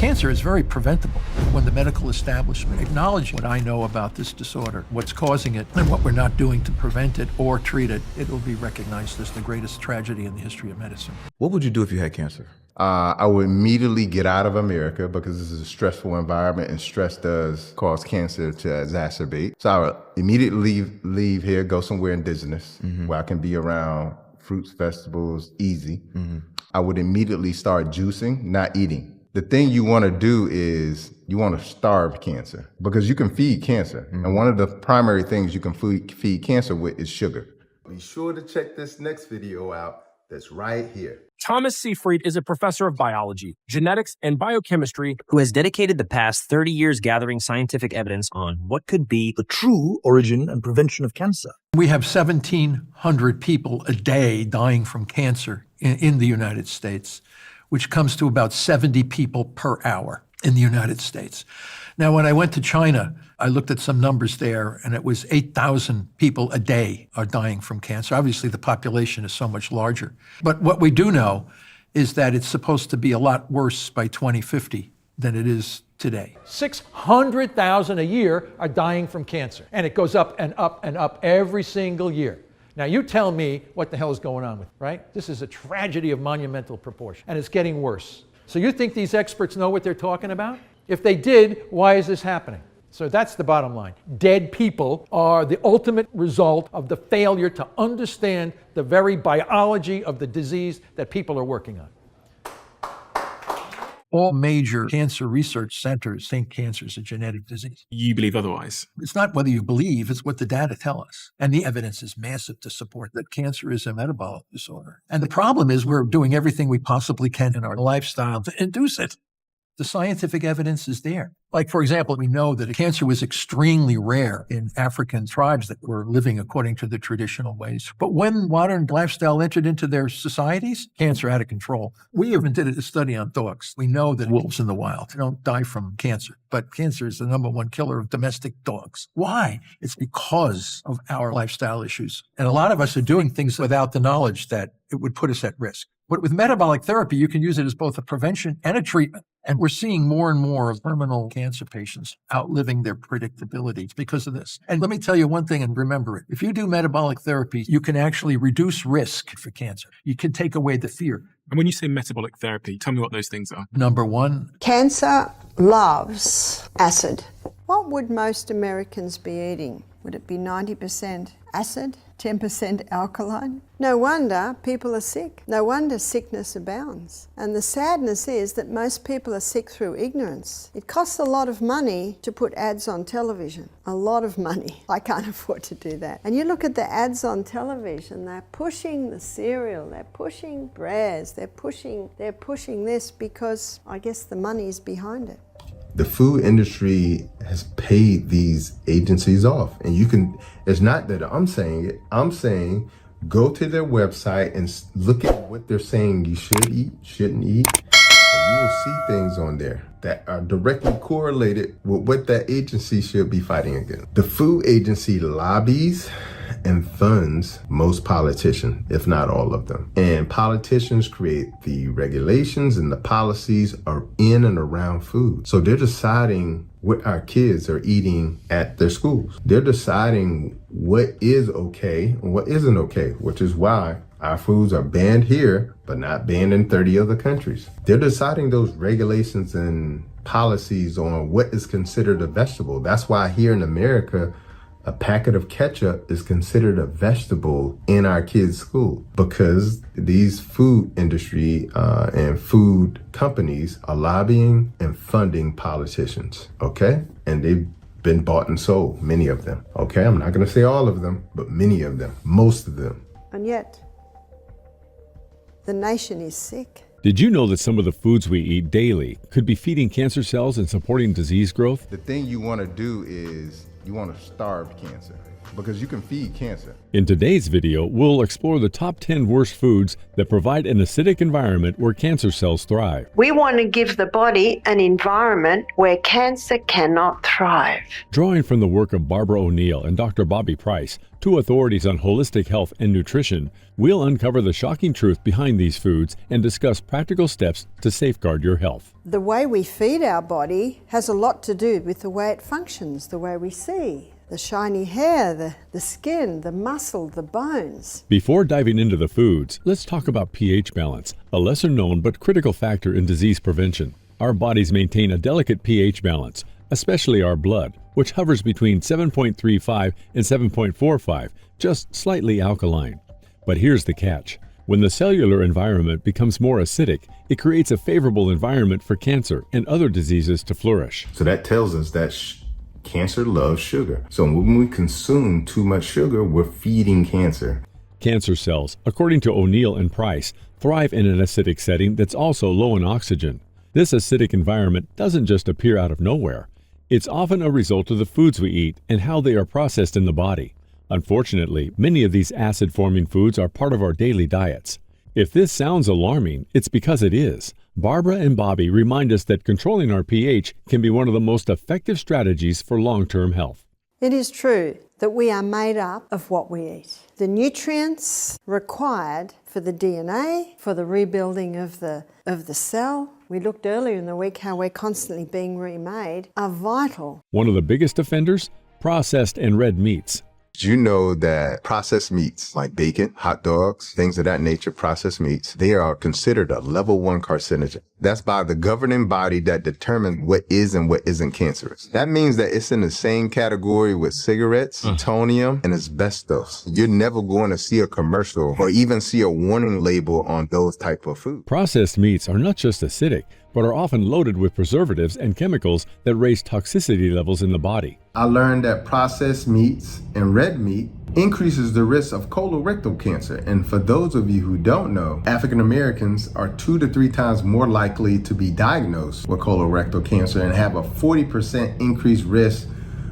Cancer is very preventable. When the medical establishment acknowledges what I know about this disorder, what's causing it, and what we're not doing to prevent it or treat it, it will be recognized as the greatest tragedy in the history of medicine. What would you do if you had cancer? I would immediately get out of America because this is a stressful environment and stress does cause cancer to exacerbate. So I would immediately leave here, go somewhere indigenous where I can be around fruits, vegetables, easy. I would immediately start juicing, not eating. The thing you want to do is you want to starve cancer because you can feed cancer. And one of the primary things you can feed cancer with is sugar. Be sure to check this next video out that's right here. Thomas Seyfried is a professor of biology, genetics, and biochemistry who has dedicated the past 30 years gathering scientific evidence on what could be the true origin and prevention of cancer. We have 1,700 people a day dying from cancer in the United States, which comes to about 70 people per hour in the United States. Now, when I went to China, I looked at some numbers there, and it was 8,000 people a day are dying from cancer. Obviously, the population is so much larger. But what we do know is that it's supposed to be a lot worse by 2050 than it is today. 600,000 a year are dying from cancer, and it goes up and up and up every single year. Now, you tell me what the hell is going on with it, right? This is a tragedy of monumental proportion, and it's getting worse. So you think these experts know what they're talking about? If they did, why is this happening? So that's the bottom line. Dead people are the ultimate result of the failure to understand the very biology of the disease that people are working on. All major cancer research centers think cancer is a genetic disease. You believe otherwise. It's not whether you believe, it's what the data tell us. And the evidence is massive to support that cancer is a metabolic disorder. And the problem is we're doing everything we possibly can in our lifestyle to induce it. The scientific evidence is there. Like, for example, we know that cancer was extremely rare in African tribes that were living according to the traditional ways. But when modern lifestyle entered into their societies, cancer out of control. We even did a study on dogs. We know that wolves in the wild don't die from cancer, but cancer is the #1 killer of domestic dogs. Why? It's because of our lifestyle issues. And a lot of us are doing things without the knowledge that it would put us at risk. But with metabolic therapy, you can use it as both a prevention and a treatment. And we're seeing more and more of terminal cancer patients outliving their predictability because of this. And let me tell you one thing, and remember it. If you do metabolic therapy, you can actually reduce risk for cancer. You can take away the fear. And when you say metabolic therapy, tell me what those things are. Number one, cancer loves acid. What would most Americans be eating? Would it be 90% acid, 10% alkaline? No wonder people are sick. No wonder sickness abounds. And the sadness is that most people are sick through ignorance. It costs a lot of money to put ads on television. A lot of money. I can't afford to do that. And you look at the ads on television, they're pushing the cereal, they're pushing breads, they're pushing this because I guess the money is behind it. The food industry has paid these agencies off. And you can, it's not that I'm saying it, I'm saying go to their website and look at what they're saying you should eat, shouldn't eat. And you will see things on there that are directly correlated with what that agency should be fighting against. The food agency lobbies and funds most politicians, if not all of them. And politicians create the regulations and the policies are in and around food. So they're deciding what our kids are eating at their schools. They're deciding what is okay and what isn't okay, which is why our foods are banned here, but not banned in 30 other countries. They're deciding those regulations and policies on what is considered a vegetable. That's why here in America, a packet of ketchup is considered a vegetable in our kids' school because these food industry and food companies are lobbying and funding politicians, okay? And they've been bought and sold, many of them, okay? I'm not gonna say all of them, but many of them, most of them. And yet, the nation is sick. Did you know that some of the foods we eat daily could be feeding cancer cells and supporting disease growth? The thing you wanna do is you want to starve cancer. because you can feed cancer. In today's video, we'll explore the top 10 worst foods that provide an acidic environment where cancer cells thrive. We want to give the body an environment where cancer cannot thrive. Drawing from the work of Barbara O'Neill and Dr. Bobby Price, two authorities on holistic health and nutrition, we'll uncover the shocking truth behind these foods and discuss practical steps to safeguard your health. The way we feed our body has a lot to do with the way it functions, the way we see. The shiny hair, the skin, the muscle, the bones. Before diving into the foods, let's talk about pH balance, a lesser known but critical factor in disease prevention. Our bodies maintain a delicate pH balance, especially our blood, which hovers between 7.35 and 7.45, just slightly alkaline. But here's the catch. When the cellular environment becomes more acidic, it creates a favorable environment for cancer and other diseases to flourish. So that tells us that cancer loves sugar. So when we consume too much sugar, we're feeding cancer. Cancer cells, according to O'Neill and Price, thrive in an acidic setting that's also low in oxygen. This acidic environment doesn't just appear out of nowhere. It's often a result of the foods we eat and how they are processed in the body. Unfortunately, many of these acid-forming foods are part of our daily diets. If this sounds alarming, it's because it is. Barbara and Bobby remind us that controlling our pH can be one of the most effective strategies for long-term health. It is true that we are made up of what we eat. The nutrients required for the DNA, for the rebuilding of the cell, we looked earlier in the week how we're constantly being remade, are vital. One of the biggest offenders? Processed and red meats. Did you know that processed meats like bacon, hot dogs, things of that nature, processed meats, they are considered a level 1 carcinogen? That's by the governing body that determines what is and what isn't cancerous. That means that it's in the same category with cigarettes, plutonium, and asbestos. You're never going to see a commercial or even see a warning label on those type of food. Processed meats are not just acidic, but are often loaded with preservatives and chemicals that raise toxicity levels in the body. I learned that processed meats and red meat increases the risk of colorectal cancer. And for those of you who don't know, African Americans are 2 to 3 times more likely to be diagnosed with colorectal cancer and have a 40% increased risk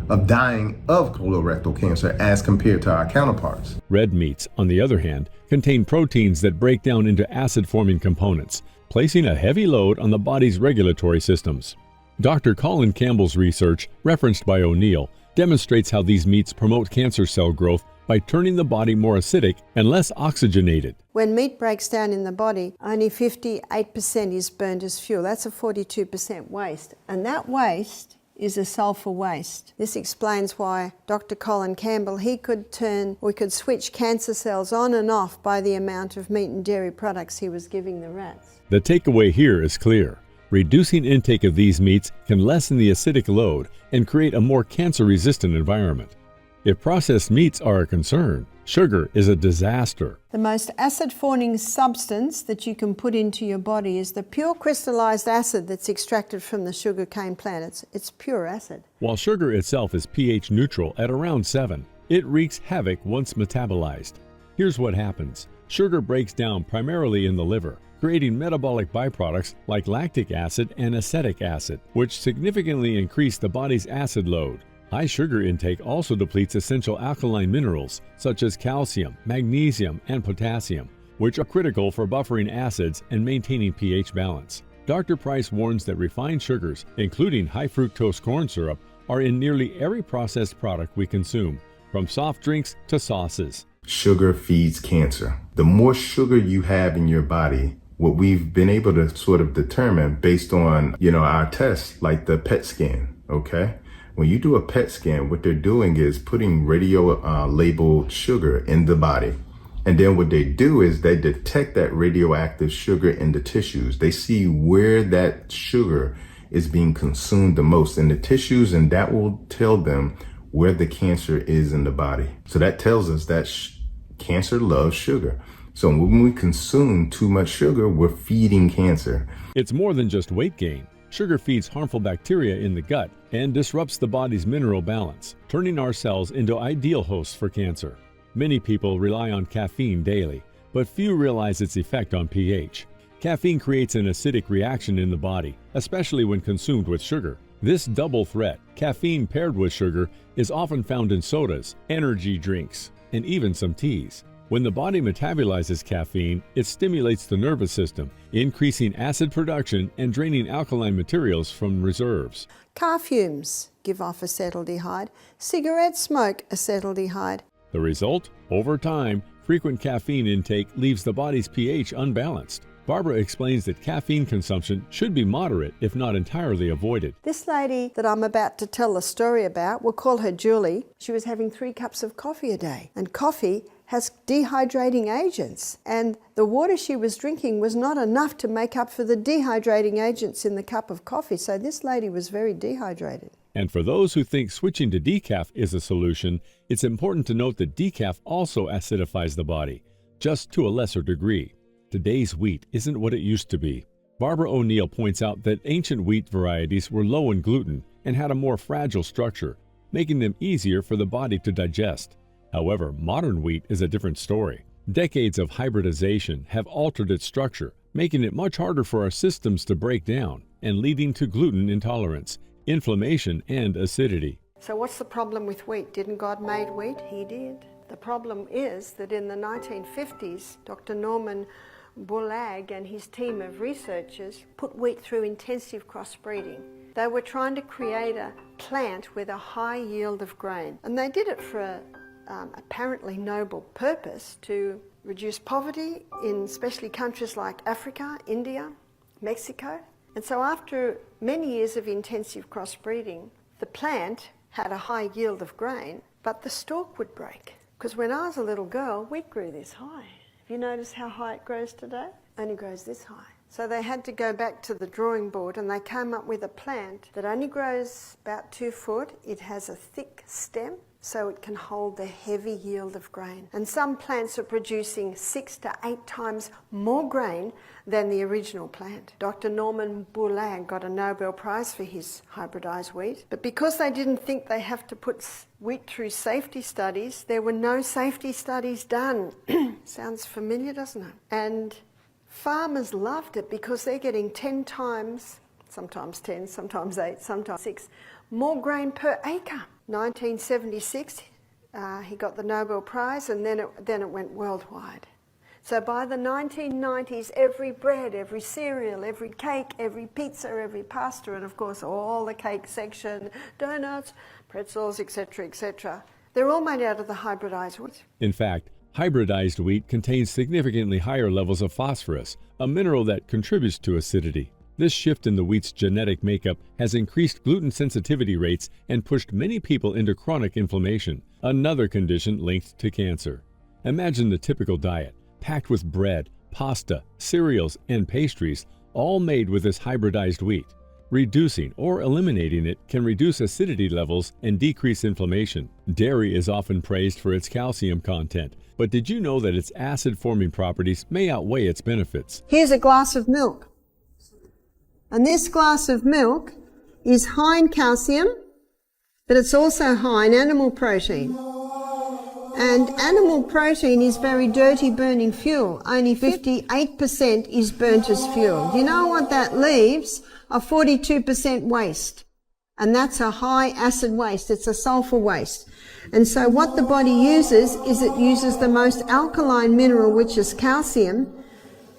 of dying of colorectal cancer as compared to our counterparts. Red meats, on the other hand, contain proteins that break down into acid-forming components, placing a heavy load on the body's regulatory systems. Dr. Colin Campbell's research, referenced by O'Neill, demonstrates how these meats promote cancer cell growth by turning the body more acidic and less oxygenated. When meat breaks down in the body, only 58% is burned as fuel. That's a 42% waste. And that waste is a sulfur waste. This explains why Dr. Colin Campbell, we could switch cancer cells on and off by the amount of meat and dairy products he was giving the rats. The takeaway here is clear. Reducing intake of these meats can lessen the acidic load and create a more cancer-resistant environment. If processed meats are a concern, sugar is a disaster. The most acid-forming substance that you can put into your body is the pure crystallized acid that's extracted from the sugarcane plant. It's pure acid. While sugar itself is pH neutral at around 7, it wreaks havoc once metabolized. Here's what happens. Sugar breaks down primarily in the liver, creating metabolic byproducts like lactic acid and acetic acid, which significantly increase the body's acid load. High sugar intake also depletes essential alkaline minerals such as calcium, magnesium, and potassium, which are critical for buffering acids and maintaining pH balance. Dr. Price warns that refined sugars, including high fructose corn syrup, are in nearly every processed product we consume, from soft drinks to sauces. Sugar feeds cancer. The more sugar you have in your body, what we've been able to sort of determine based on, our tests, like the PET scan, okay? When you do a PET scan, what they're doing is putting radio-labeled sugar in the body. And then what they do is they detect that radioactive sugar in the tissues. They see where that sugar is being consumed the most in the tissues, and that will tell them where the cancer is in the body. So that tells us that cancer loves sugar. So when we consume too much sugar, we're feeding cancer. It's more than just weight gain. Sugar feeds harmful bacteria in the gut and disrupts the body's mineral balance, turning our cells into ideal hosts for cancer. Many people rely on caffeine daily, but few realize its effect on pH. Caffeine creates an acidic reaction in the body, especially when consumed with sugar. This double threat, caffeine paired with sugar, is often found in sodas, energy drinks, and even some teas. When the body metabolizes caffeine, it stimulates the nervous system, increasing acid production and draining alkaline materials from reserves. Car fumes give off acetaldehyde. Cigarette smoke, acetaldehyde. The result? Over time, frequent caffeine intake leaves the body's pH unbalanced. Barbara explains that caffeine consumption should be moderate, if not entirely avoided. This lady that I'm about to tell the story about, we'll call her Julie, she was having 3 cups of coffee a day. And coffee has dehydrating agents. And the water she was drinking was not enough to make up for the dehydrating agents in the cup of coffee. So this lady was very dehydrated. And for those who think switching to decaf is a solution, it's important to note that decaf also acidifies the body, just to a lesser degree. Today's wheat isn't what it used to be. Barbara O'Neill points out that ancient wheat varieties were low in gluten and had a more fragile structure, making them easier for the body to digest. However, modern wheat is a different story. Decades of hybridization have altered its structure, making it much harder for our systems to break down and leading to gluten intolerance, inflammation, and acidity. So what's the problem with wheat? Didn't God make wheat? He did. The problem is that in the 1950s, Dr. Norman Bullag and his team of researchers put wheat through intensive crossbreeding. They were trying to create a plant with a high yield of grain. And they did it for an apparently noble purpose, to reduce poverty in especially countries like Africa, India, Mexico. And so after many years of intensive crossbreeding, the plant had a high yield of grain, but the stalk would break. Because when I was a little girl, wheat grew this high. Have you noticed how high it grows today? Only grows this high. So they had to go back to the drawing board and they came up with a plant that only grows about 2 foot. It has a thick stem, so it can hold the heavy yield of grain. And some plants are producing 6 to 8 times more grain than the original plant. Dr. Norman Bullag got a Nobel Prize for his hybridized wheat, but because they didn't think they have to put wheat through safety studies, there were no safety studies done. Sounds familiar, doesn't it? And farmers loved it because they're getting 10 times, sometimes 10, sometimes 8, sometimes 6, more grain per acre. 1976, he got the Nobel Prize, and then it went worldwide. So by the 1990s, every bread, every cereal, every cake, every pizza, every pasta, and of course all the cake section, donuts, pretzels, etc., they're all made out of the hybridized wheat. In fact, hybridized wheat contains significantly higher levels of phosphorus, a mineral that contributes to acidity. This shift in the wheat's genetic makeup has increased gluten sensitivity rates and pushed many people into chronic inflammation, another condition linked to cancer. Imagine the typical diet, packed with bread, pasta, cereals, and pastries, all made with this hybridized wheat. Reducing or eliminating it can reduce acidity levels and decrease inflammation. Dairy is often praised for its calcium content, but did you know that its acid-forming properties may outweigh its benefits? Here's a glass of milk. And this glass of milk is high in calcium, but it's also high in animal protein. And animal protein is very dirty burning fuel. Only 58% is burnt as fuel. Do you know what that leaves? A 42% waste. And that's a high acid waste. It's a sulfur waste. And so what the body uses is it uses the most alkaline mineral, which is calcium,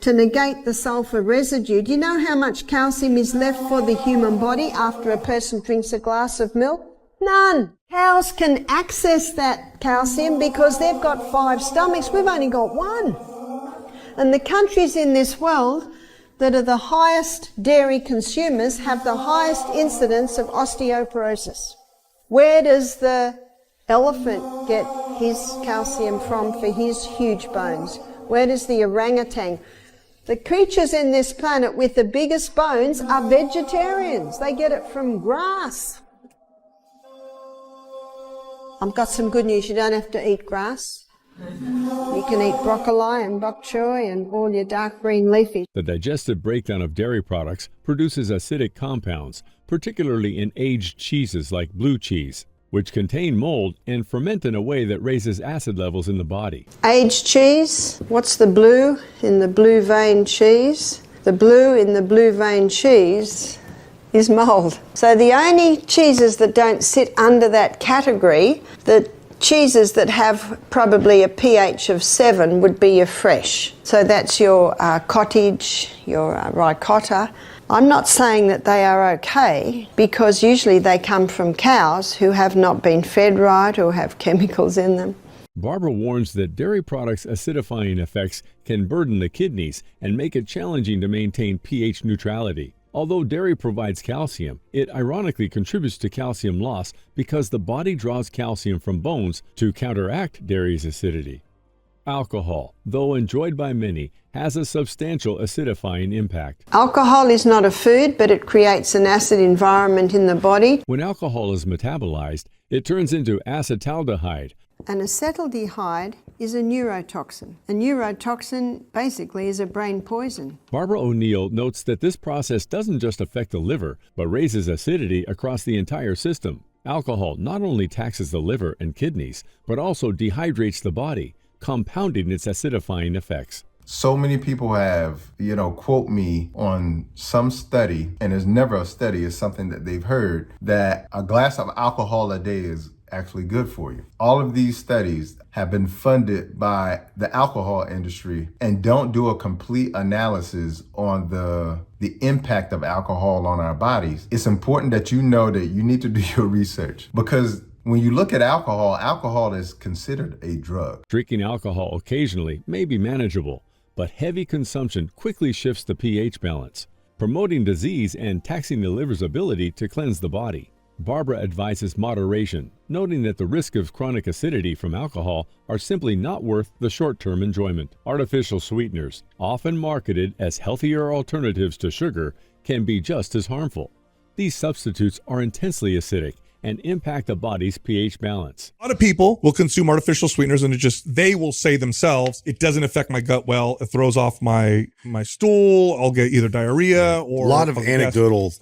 to negate the sulfur residue. Do you know how much calcium is left for the human body after a person drinks a glass of milk? None. Cows can access that calcium because they've got 5 stomachs. We've only got 1. And the countries in this world that are the highest dairy consumers have the highest incidence of osteoporosis. Where does the elephant get his calcium from for his huge bones? Where does the orangutan? The creatures in this planet with the biggest bones are vegetarians. They get it from grass. I've got some good news. You don't have to eat grass. You can eat broccoli and bok choy and all your dark green leafy. The digestive breakdown of dairy products produces acidic compounds, particularly in aged cheeses like blue cheese, which contain mold and ferment in a way that raises acid levels in the body. Aged cheese. What's the blue in the blue vein cheese? The blue in the blue vein cheese is mould. So the only cheeses that don't sit under that category, the cheeses that have probably a pH of 7 would be your fresh. So that's your cottage, your ricotta. I'm not saying that they are okay, because usually they come from cows who have not been fed right or have chemicals in them. Barbara warns that dairy products' acidifying effects can burden the kidneys and make it challenging to maintain pH neutrality. Although dairy provides calcium, it ironically contributes to calcium loss because the body draws calcium from bones to counteract dairy's acidity. Alcohol, though enjoyed by many, has a substantial acidifying impact. Alcohol is not a food, but it creates an acid environment in the body. When alcohol is metabolized, it turns into acetaldehyde. An acetaldehyde is a neurotoxin. A neurotoxin basically is a brain poison. Barbara O'Neill notes that this process doesn't just affect the liver, but raises acidity across the entire system. Alcohol not only taxes the liver and kidneys, but also dehydrates the body, compounding its acidifying effects. So many people have, quote me on some study, and it's never a study, it's something that they've heard, that a glass of alcohol a day is actually good for you. All of these studies have been funded by the alcohol industry and don't do a complete analysis on the impact of alcohol on our bodies. It's important that you know that you need to do your research, because when you look at alcohol, alcohol is considered a drug. Drinking alcohol occasionally may be manageable, but heavy consumption quickly shifts the pH balance, promoting disease and taxing the liver's ability to cleanse the body. Barbara advises moderation, noting that the risk of chronic acidity from alcohol are simply not worth the short-term enjoyment. Artificial sweeteners, often marketed as healthier alternatives to sugar, can be just as harmful. These substitutes are intensely acidic and impact the body's pH balance. A lot of people will consume artificial sweeteners and they will say themselves, it doesn't affect my gut well, it throws off my stool, I'll get either diarrhea or... A lot of anecdotal.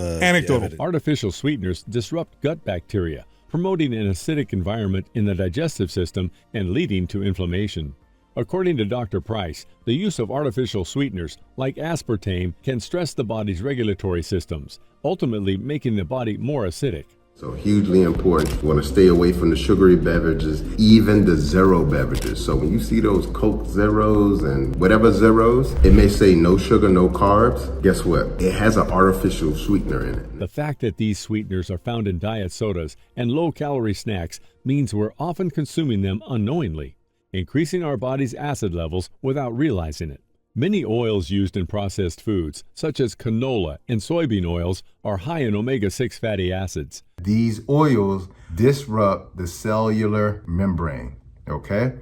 Artificial sweeteners disrupt gut bacteria, promoting an acidic environment in the digestive system and leading to inflammation. According to Dr. Price, the use of artificial sweeteners like aspartame can stress the body's regulatory systems, ultimately making the body more acidic. So hugely important. You want to stay away from the sugary beverages, even the zero beverages. So when you see those Coke Zeros and whatever Zeros, it may say no sugar, no carbs. Guess what? It has an artificial sweetener in it. The fact that these sweeteners are found in diet sodas and low-calorie snacks means we're often consuming them unknowingly, increasing our body's acid levels without realizing it. Many oils used in processed foods, such as canola and soybean oils, are high in omega-6 fatty acids. These oils disrupt the cellular membrane, okay?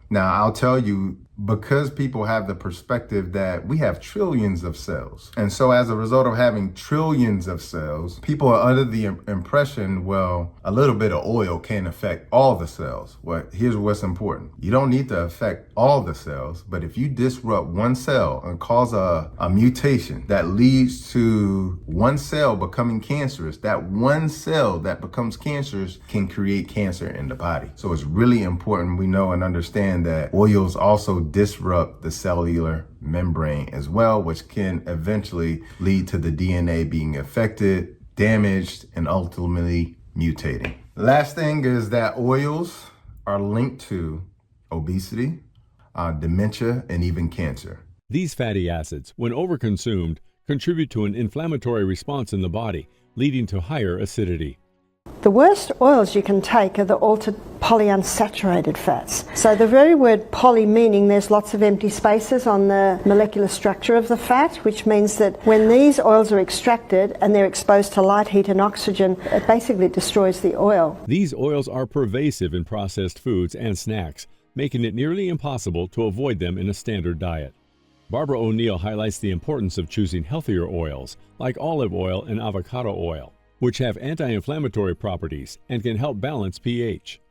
Now, I'll tell you, because people have the perspective that we have trillions of cells. And so as a result of having trillions of cells, people are under the impression, well, a little bit of oil can affect all the cells. Well, here's what's important. You don't need to affect all the cells, but if you disrupt one cell and cause a mutation that leads to one cell becoming cancerous, that one cell that becomes cancerous can create cancer in the body. So it's really important we know and understand that oils also disrupt the cellular membrane as well, which can eventually lead to the DNA being affected, damaged, and ultimately mutating. Last thing is that oils are linked to obesity, dementia, and even cancer. These fatty acids, when overconsumed, contribute to an inflammatory response in the body, leading to higher acidity. The worst oils you can take are the altered polyunsaturated fats. So the very word poly meaning there's lots of empty spaces on the molecular structure of the fat, which means that when these oils are extracted and they're exposed to light, heat and oxygen, it basically destroys the oil. These oils are pervasive in processed foods and snacks, making it nearly impossible to avoid them in a standard diet. Barbara O'Neill highlights the importance of choosing healthier oils, like olive oil and avocado oil, which have anti-inflammatory properties and can help balance pH.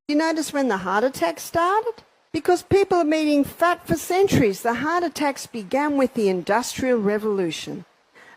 You notice when the heart attacks started? Because people have been eating fat for centuries. The heart attacks began with the Industrial Revolution.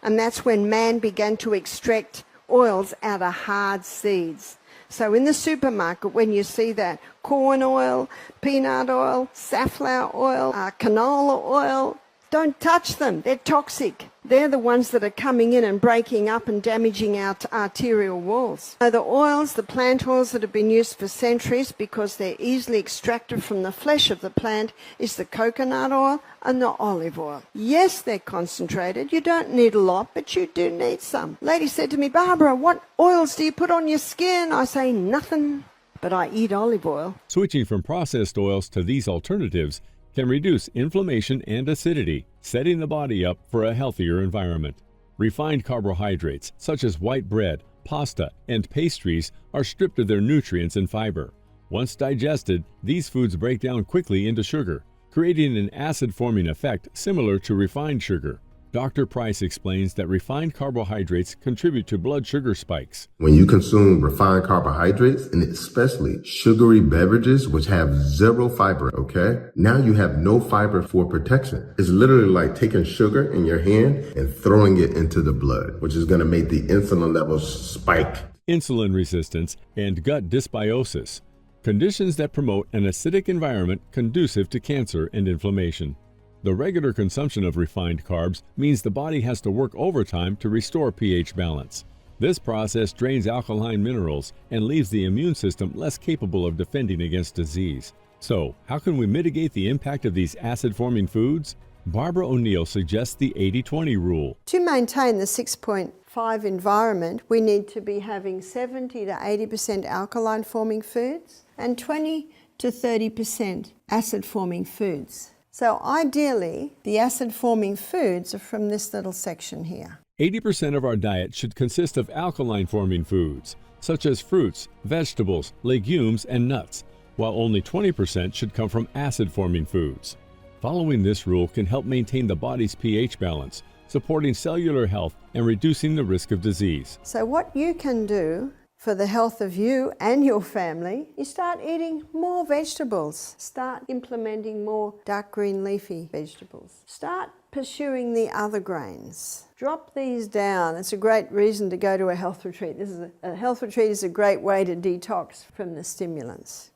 And that's when man began to extract oils out of hard seeds. So in the supermarket, when you see that corn oil, peanut oil, safflower oil, canola oil, Don't touch them. They're toxic. They're the ones that are coming in and breaking up and damaging our arterial walls. So the oils, the plant oils that have been used for centuries because they're easily extracted from the flesh of the plant is the coconut oil and the olive oil. Yes, they're concentrated. You don't need a lot, but you do need some. Lady said to me, Barbara, what oils do you put on your skin? I say, nothing, but I eat olive oil. Switching from processed oils to these alternatives can reduce inflammation and acidity, setting the body up for a healthier environment. Refined carbohydrates, such as white bread, pasta, and pastries, are stripped of their nutrients and fiber. Once digested, these foods break down quickly into sugar, creating an acid-forming effect similar to refined sugar. Dr. Price explains that refined carbohydrates contribute to blood sugar spikes. When you consume refined carbohydrates, and especially sugary beverages, which have zero fiber, okay? Now you have no fiber for protection. It's literally like taking sugar in your hand and throwing it into the blood, which is going to make the insulin levels spike. Insulin resistance and gut dysbiosis, conditions that promote an acidic environment conducive to cancer and inflammation. The regular consumption of refined carbs means the body has to work overtime to restore pH balance. This process drains alkaline minerals and leaves the immune system less capable of defending against disease. So, how can we mitigate the impact of these acid-forming foods? Barbara O'Neill suggests the 80-20 rule. To maintain the 6.5 environment, we need to be having 70 to 80% alkaline-forming foods and 20 to 30% acid-forming foods. So ideally, the acid-forming foods are from this little section here. 80% of our diet should consist of alkaline-forming foods, such as fruits, vegetables, legumes, and nuts, while only 20% should come from acid-forming foods. Following this rule can help maintain the body's pH balance, supporting cellular health and reducing the risk of disease. So what you can do for the health of you and your family, you start eating more vegetables. Start implementing more dark green leafy vegetables. Start pursuing the other grains. Drop these down. It's a great reason to go to a health retreat. A health retreat is a great way to detox from the stimulants.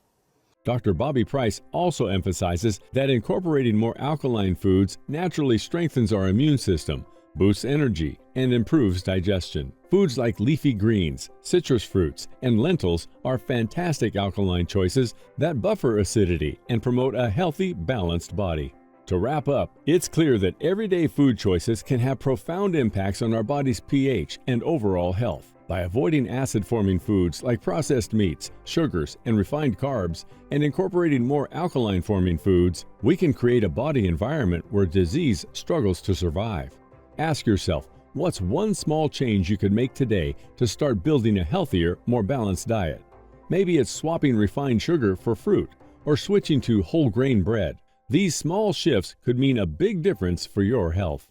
Dr. Bobby Price also emphasizes that incorporating more alkaline foods naturally strengthens our immune system, boosts energy, and improves digestion. Foods like leafy greens, citrus fruits, and lentils are fantastic alkaline choices that buffer acidity and promote a healthy, balanced body. To wrap up, it's clear that everyday food choices can have profound impacts on our body's pH and overall health. By avoiding acid-forming foods like processed meats, sugars, and refined carbs, and incorporating more alkaline-forming foods, we can create a body environment where disease struggles to survive. Ask yourself, what's one small change you could make today to start building a healthier, more balanced diet? Maybe it's swapping refined sugar for fruit or switching to whole grain bread. These small shifts could mean a big difference for your health.